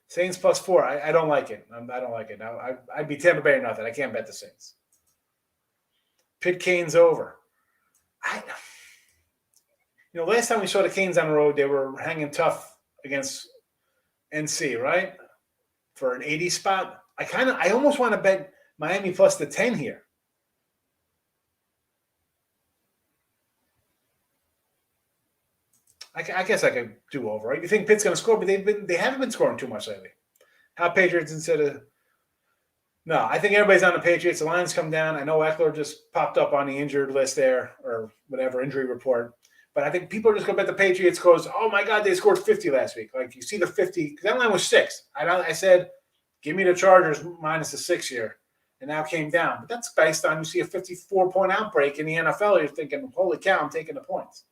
Saints plus 4. I don't like it. I don't like it. I'd be Tampa Bay or nothing. I can't bet the Saints. Pitt Canes over. Last time we saw the Canes on the road, they were hanging tough against NC, right? For an 80 spot. I almost want to bet Miami plus the 10 here. I guess I could do over. Right? You think Pitt's going to score, but they haven't been scoring too much lately. How Patriots instead of no? I think everybody's on the Patriots. The lines come down. I know Eckler just popped up on the injured list there or whatever injury report, but I think people are just going to bet the Patriots because oh my God, they scored 50 last week. Like you see the 50 because that line was 6. I said, give me the Chargers minus the 6 here, and now came down. But that's based on you see a 54-point outbreak in the NFL. You're thinking, holy cow, I'm taking the points.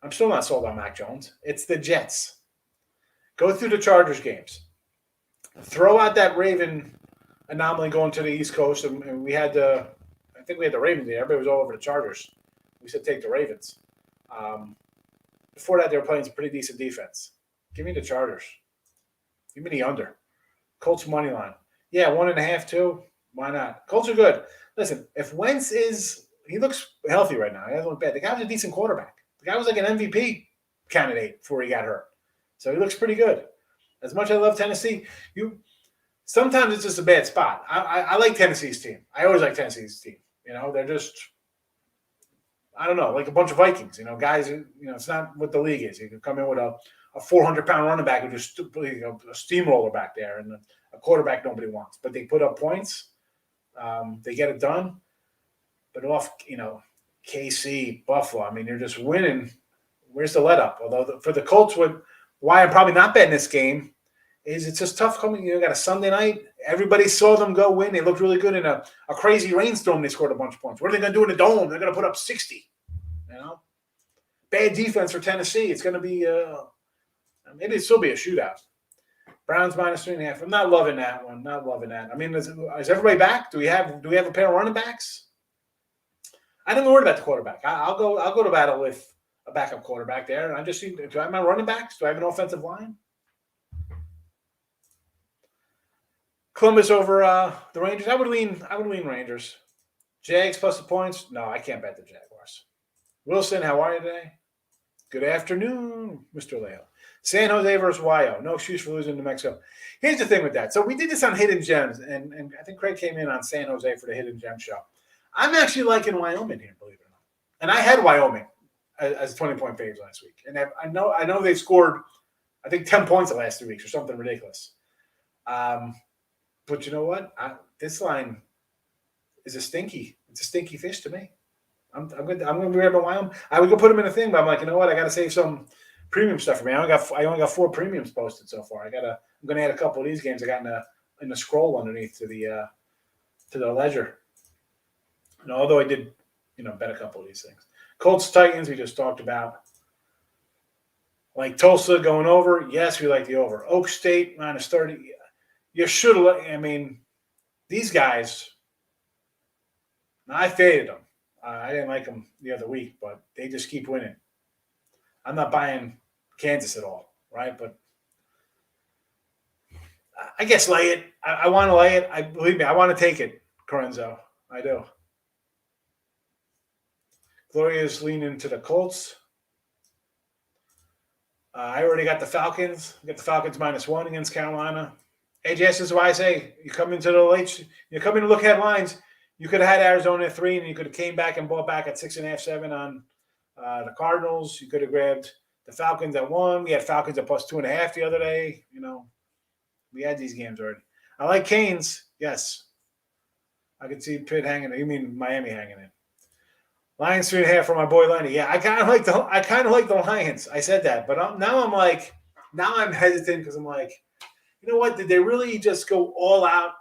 I'm still not sold on Mac Jones. It's the Jets. Go through the Chargers games. Throw out that Raven anomaly going to the East Coast, and we had I think we had the Ravens there. Everybody was all over the Chargers. We said take the Ravens. Before that, they were playing some pretty decent defense. Give me the Chargers. Give me the under. Colts money line. Yeah, 1.5 too. Why not? Colts are good. Listen, if Wentz he looks healthy right now. He doesn't look bad. The guy was a decent quarterback. The guy was like an MVP candidate before he got hurt. So he looks pretty good. As much as I love Tennessee, sometimes it's just a bad spot. I like Tennessee's team. I always like Tennessee's team. They're just I don't know, like a bunch of Vikings. Guys. It's not what the league is. You can come in with a 400-pound running back who just a steamroller back there, and a quarterback nobody wants. But they put up points. They get it done. But off, KC, Buffalo. I mean, you're just winning. Where's the let up? Although for the Colts, why I'm probably not betting this game is it's just tough coming. You got a Sunday night. Everybody saw them go win. They looked really good in a crazy rainstorm. They scored a bunch of points. What are they going to do in the dome? They're going to put up 60. Bad defense for Tennessee. It's going to be maybe it'll still be a shootout. Browns -3.5. I'm not loving that one. Not loving that. I mean, is everybody back? Do we have a pair of running backs? I don't worry about the quarterback. I'll go to battle with a backup quarterback there. And I just see, do I have my running backs? Do I have an offensive line? Columbus over the Rangers. I would lean Rangers. Jags plus the points. No, I can't bet the Jaguars. Wilson, how are you today? Good afternoon, Mr. Leo. San Jose versus YO. No excuse for losing to Mexico. Here's the thing with that. So we did this on Hidden Gems, and I think Craig came in on San Jose for the Hidden Gem show. I'm actually liking Wyoming here, believe it or not. And I had Wyoming as 20-point faves last week. And I know they've scored, I think, 10 points the last 2 weeks or something ridiculous. But you know what? This line is it's a stinky fish to me. I'm going to grab a Wyoming. I would go put them in a thing, but I'm like, you know what? I got to save some premium stuff for me. I only got 4 premiums posted so far. I'm going to add a couple of these games I got in the scroll underneath to the ledger. And although I did, bet a couple of these things. Colts Titans we just talked about. Like Tulsa going over, yes, we like the over. Oak State -30. You should have. I mean, these guys. I faded them. I didn't like them the other week, but they just keep winning. I'm not buying Kansas at all, right? But I guess lay it. I want to lay it. Believe me, I want to take it, Corenzo. I do. Gloria's leaning to the Colts. I already got the Falcons. I got the Falcons -1 against Carolina. AJS is why I say you come into the late. You come in to look at lines. You could have had Arizona at 3, and you could have came back and bought back at 6.5, 7 on the Cardinals. You could have grabbed the Falcons at 1. We had Falcons at +2.5 the other day. We had these games already. I like Canes. Yes, I could see Pitt hanging. You mean Miami hanging in? Lions 3.5 for my boy Lenny. Yeah, I kind of like the Lions. I said that, but now I'm hesitant because I'm like, you know what? Did they really just go all out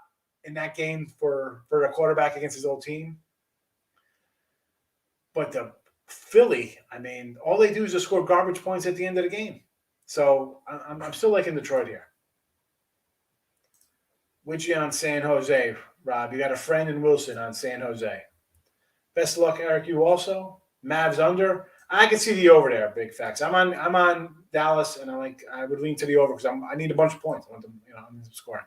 in that game for a quarterback against his old team? But the Philly, I mean, all they do is just score garbage points at the end of the game. So I'm still liking Detroit here. Witchy on San Jose, Rob. You got a friend in Wilson on San Jose. Best of luck, Eric. You also. Mavs under. I can see the over there. Big facts. I'm on Dallas, and I would lean to the over because I need a bunch of points. I want them, I'm scoring.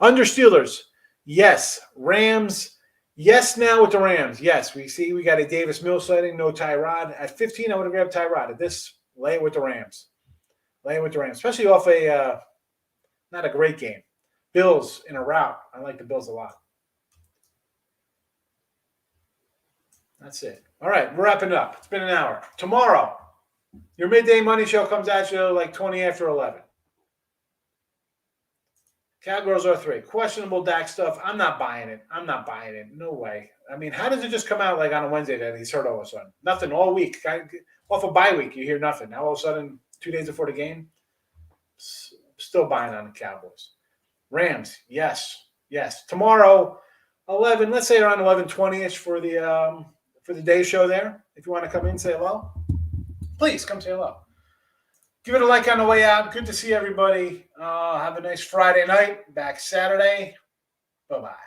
Under Steelers. Yes. Rams. Yes. Now with the Rams. Yes. We got a Davis Mills sighting. No Tyrod at 15. I would have grabbed Tyrod. At this, lay it with the Rams. Especially off not a great game. Bills in a rout. I like the Bills a lot. That's it. All right, we're wrapping up. It's been an hour. Tomorrow, your midday money show comes at you like 20 after 11. Cowgirls are 3. Questionable Dak stuff. I'm not buying it. No way. I mean, how does it just come out like on a Wednesday that he's hurt all of a sudden? Nothing all week. Off a bye week, you hear nothing. Now all of a sudden, 2 days before the game, still buying on the Cowboys. Rams, yes. Tomorrow, 11. Let's say around 11:20ish for the day show there. If you want to come in and say hello, please come say hello. Give it a like on the way out. Good to see everybody. Have a nice Friday night. Back Saturday. Bye-bye.